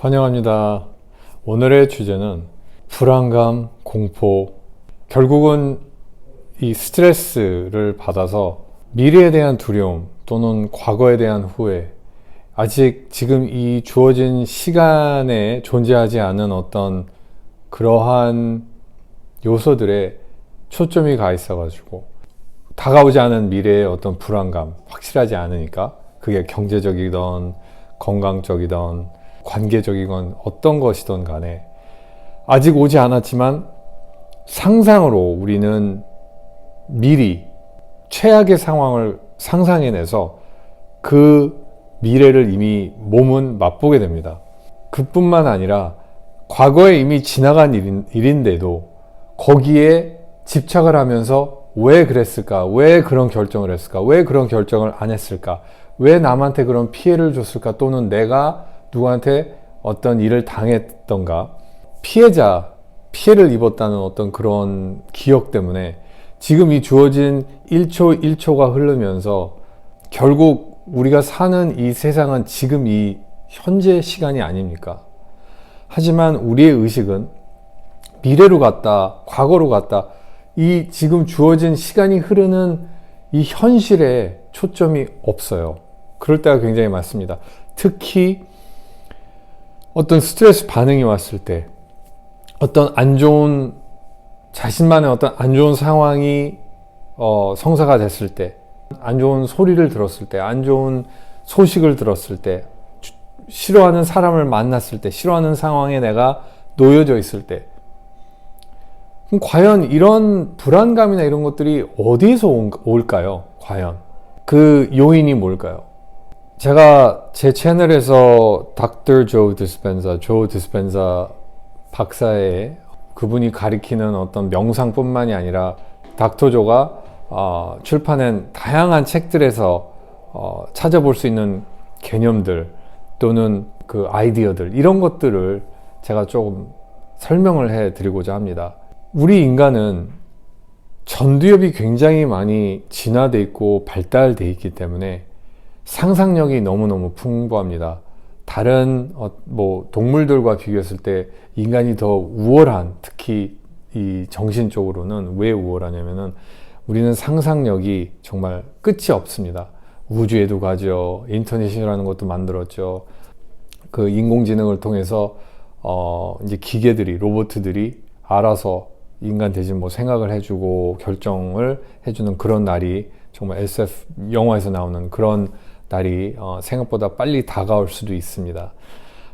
환영합니다. 오늘의 주제는 불안감, 공포, 결국은 이 스트레스를 받아서 미래에 대한 두려움 또는 과거에 대한 후회, 아직 지금 이 주어진 시간에 존재하지 않은 어떤 그러한 요소들에 초점이 가 있어가지고 다가오지 않은 미래의 어떤 불안감, 확실하지 않으니까 그게 경제적이든 건강적이든 관계적이건 어떤 것이든 간에 아직 오지 않았지만 상상으로 우리는 미리 최악의 상황을 상상해내서 그 미래를 이미 몸은 맛보게 됩니다. 그뿐만 아니라 과거에 이미 지나간 일인데도 거기에 집착을 하면서 왜 그랬을까? 왜 그런 결정을 했을까? 왜 그런 결정을 안 했을까? 왜 남한테 그런 피해를 줬을까? 또는 내가 누구한테 어떤 일을 당했던가? 피해를 입었다는 어떤 그런 기억 때문에 지금 이 주어진 1초 1초가 흐르면서 결국 우리가 사는 이 세상은 지금 이 현재 시간이 아닙니까? 하지만 우리의 의식은 미래로 갔다, 과거로 갔다, 이 지금 주어진 시간이 흐르는 이 현실에 초점이 없어요. 그럴 때가 굉장히 많습니다. 특히 어떤 스트레스 반응이 왔을 때, 어떤 자신만의 어떤 안 좋은 상황이 성사가 됐을 때, 안 좋은 소리를 들었을 때, 안 좋은 소식을 들었을 때, 싫어하는 사람을 만났을 때, 싫어하는 상황에 내가 놓여져 있을 때, 그럼 과연 이런 불안감이나 이런 것들이 어디에서 올까요? 과연 그 요인이 뭘까요? 제가 제 채널에서 Dr. 조 디스펜자 박사의 그분이 가리키는 어떤 명상뿐만이 아니라 닥터 조가 출판한 다양한 책들에서 찾아볼 수 있는 개념들 또는 그 아이디어들, 이런 것들을 제가 조금 설명을 해 드리고자 합니다. 우리 인간은 전두엽이 굉장히 많이 진화되어 있고 발달되어 있기 때문에 상상력이 너무너무 풍부합니다. 다른 동물들과 비교했을 때 인간이 더 우월한, 특히 이 정신적으로는 왜 우월하냐면은 우리는 상상력이 정말 끝이 없습니다. 우주에도 가죠. 인터넷이라는 것도 만들었죠. 그 인공지능을 통해서 이제 기계들이, 로봇들이 알아서 인간 대신 생각을 해주고 결정을 해주는 그런 날이, 정말 SF 영화에서 나오는 그런 날이 생각보다 빨리 다가올 수도 있습니다.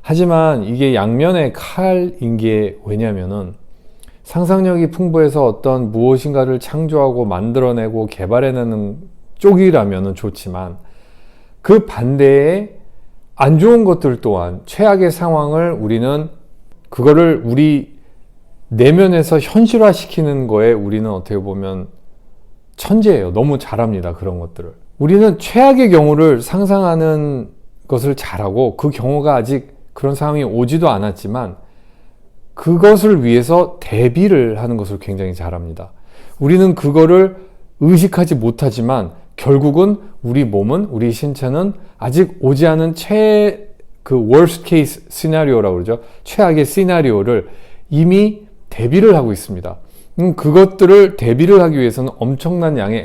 하지만 이게 양면의 칼인 게 왜냐면은 상상력이 풍부해서 어떤 무엇인가를 창조하고 만들어내고 개발해내는 쪽이라면은 좋지만 그 반대에 안 좋은 것들 또한, 최악의 상황을 그거를 우리 내면에서 현실화시키는 거에 우리는 어떻게 보면 천재예요. 너무 잘합니다. 그런 것들을. 우리는 최악의 경우를 상상하는 것을 잘하고, 그 경우가 아직 그런 상황이 오지도 않았지만 그것을 위해서 대비를 하는 것을 굉장히 잘합니다. 우리는 그거를 의식하지 못하지만 결국은 우리 몸은, 우리 신체는 아직 오지 않은 worst case 시나리오라고 그러죠. 최악의 시나리오를 이미 대비를 하고 있습니다. 그것들을 대비를 하기 위해서는 엄청난 양의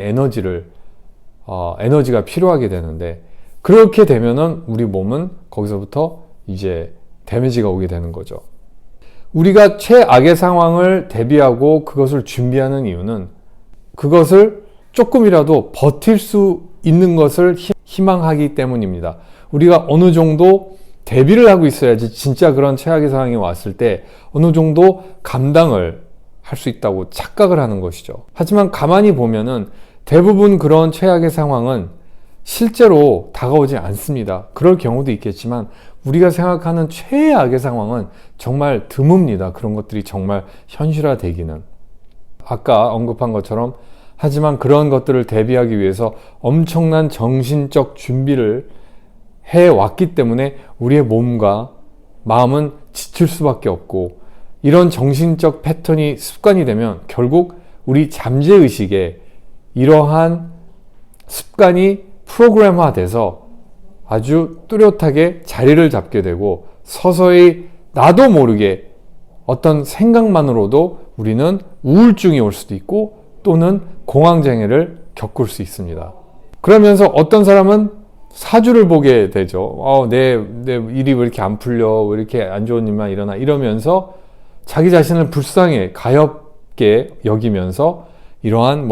에너지가 필요하게 되는데, 그렇게 되면은 우리 몸은 거기서부터 이제 데미지가 오게 되는 거죠. 우리가 최악의 상황을 대비하고 그것을 준비하는 이유는 그것을 조금이라도 버틸 수 있는 것을 희망하기 때문입니다. 우리가 어느 정도 대비를 하고 있어야지 진짜 그런 최악의 상황이 왔을 때 어느 정도 감당을 할 수 있다고 착각을 하는 것이죠. 하지만 가만히 보면은 대부분 그런 최악의 상황은 실제로 다가오지 않습니다. 그럴 경우도 있겠지만 우리가 생각하는 최악의 상황은 정말 드뭅니다. 그런 것들이 정말 현실화되기는. 아까 언급한 것처럼, 하지만 그런 것들을 대비하기 위해서 엄청난 정신적 준비를 해왔기 때문에 우리의 몸과 마음은 지칠 수밖에 없고, 이런 정신적 패턴이 습관이 되면 결국 우리 잠재의식에 이러한 습관이 프로그램화돼서 아주 뚜렷하게 자리를 잡게 되고 서서히 나도 모르게 어떤 생각만으로도 우리는 우울증이 올 수도 있고 또는 공황장애를 겪을 수 있습니다. 그러면서 어떤 사람은 사주를 보게 되죠. 내 일이 왜 이렇게 안 풀려, 왜 이렇게 안 좋은 일만 일어나, 이러면서 자기 자신을 불쌍해, 가엾게 여기면서 이러한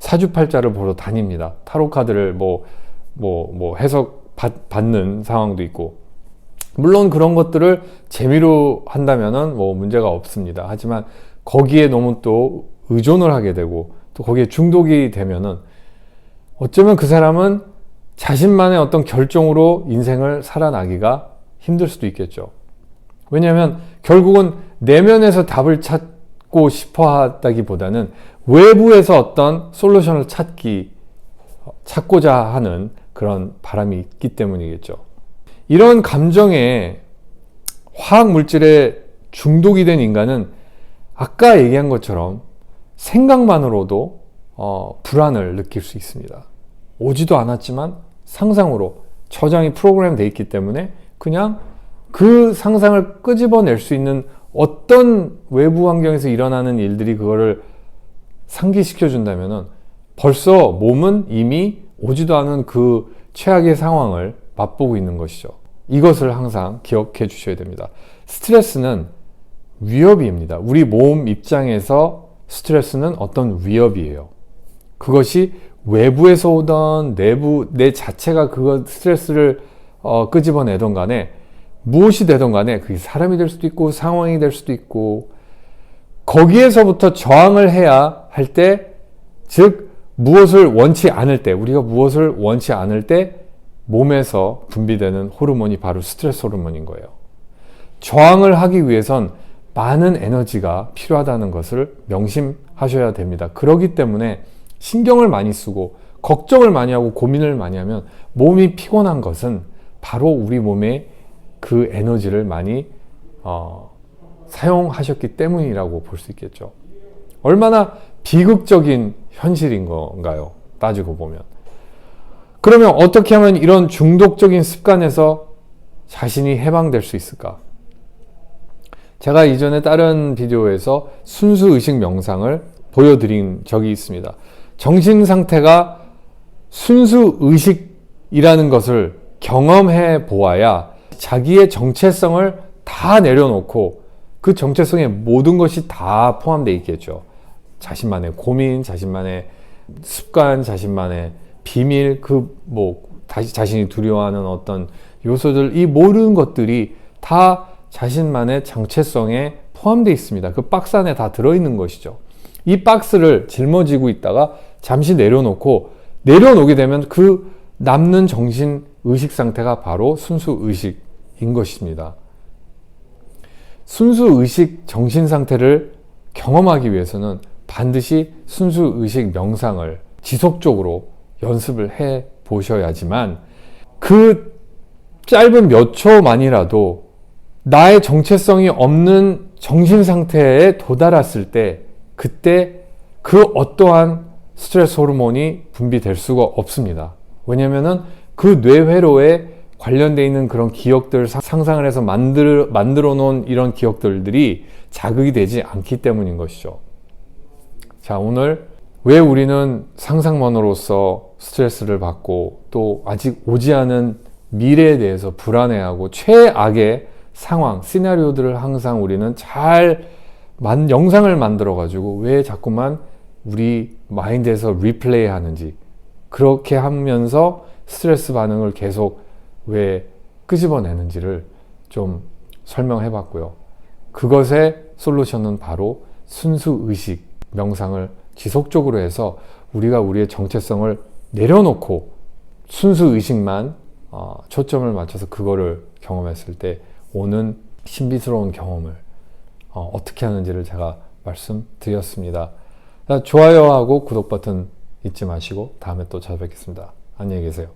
사주팔자를 보러 다닙니다. 타로 카드를 해석 받는 상황도 있고, 물론 그런 것들을 재미로 한다면은 문제가 없습니다. 하지만 거기에 너무 또 의존을 하게 되고 또 거기에 중독이 되면은 어쩌면 그 사람은 자신만의 어떤 결정으로 인생을 살아나기가 힘들 수도 있겠죠. 왜냐하면 결국은 내면에서 답을 찾고 싶어 하다기보다는 외부에서 어떤 솔루션을 찾고자 하는 그런 바람이 있기 때문이겠죠. 이런 감정에 화학 물질에 중독이 된 인간은 아까 얘기한 것처럼 생각만으로도 불안을 느낄 수 있습니다. 오지도 않았지만 상상으로 저장이 프로그램 돼 있기 때문에 그냥 그 상상을 끄집어낼 수 있는 어떤 외부 환경에서 일어나는 일들이 그거를 상기시켜 준다면은 벌써 몸은 이미 오지도 않은 그 최악의 상황을 맛보고 있는 것이죠. 이것을 항상 기억해 주셔야 됩니다. 스트레스는 위협입니다. 우리 몸 입장에서 스트레스는 어떤 위협이에요. 그것이 외부에서 오던 내 자체가 그거 스트레스를 끄집어내던 간에 무엇이 되던 간에 그게 사람이 될 수도 있고 상황이 될 수도 있고 거기에서부터 저항을 해야 할 때, 즉 무엇을 원치 않을 때, 우리가 무엇을 원치 않을 때 몸에서 분비되는 호르몬이 바로 스트레스 호르몬인 거예요. 저항을 하기 위해선 많은 에너지가 필요하다는 것을 명심하셔야 됩니다. 그렇기 때문에 신경을 많이 쓰고 걱정을 많이 하고 고민을 많이 하면 몸이 피곤한 것은 바로 우리 몸에 그 에너지를 많이 사용하셨기 때문이라고 볼 수 있겠죠. 얼마나 비극적인 현실인 건가요? 따지고 보면. 그러면 어떻게 하면 이런 중독적인 습관에서 자신이 해방될 수 있을까? 제가 이전에 다른 비디오에서 순수의식 명상을 보여드린 적이 있습니다. 정신 상태가 순수의식이라는 것을 경험해 보아야 자기의 정체성을 다 내려놓고 그 정체성에 모든 것이 다 포함되어 있겠죠. 자신만의 고민, 자신만의 습관, 자신만의 비밀, 자신이 두려워하는 어떤 요소들, 이 모든 것들이 다 자신만의 정체성에 포함되어 있습니다. 그 박스 안에 다 들어있는 것이죠. 이 박스를 짊어지고 있다가 잠시 내려놓게 되면 그 남는 정신 의식 상태가 바로 순수 의식인 것입니다. 순수 의식 정신 상태를 경험하기 위해서는 반드시 순수 의식 명상을 지속적으로 연습을 해 보셔야지만 그 짧은 몇 초만이라도 나의 정체성이 없는 정신 상태에 도달했을 때 그때 그 어떠한 스트레스 호르몬이 분비될 수가 없습니다. 왜냐면은 그 뇌회로에 관련되어 있는 그런 기억들, 상상을 해서 만들어 놓은 이런 기억들이 자극이 되지 않기 때문인 것이죠. 자, 오늘 왜 우리는 상상만으로서 스트레스를 받고 또 아직 오지 않은 미래에 대해서 불안해하고 최악의 상황, 시나리오들을 항상 우리는 영상을 만들어 가지고 왜 자꾸만 우리 마인드에서 리플레이 하는지, 그렇게 하면서 스트레스 반응을 계속 왜 끄집어내는지를 좀 설명해 봤고요. 그것의 솔루션은 바로 순수 의식 명상을 지속적으로 해서 우리가 우리의 정체성을 내려놓고 순수 의식만 초점을 맞춰서 그거를 경험했을 때 오는 신비스러운 경험을 어떻게 하는지를 제가 말씀드렸습니다. 좋아요하고 구독 버튼 잊지 마시고 다음에 또 찾아뵙겠습니다. 안녕히 계세요.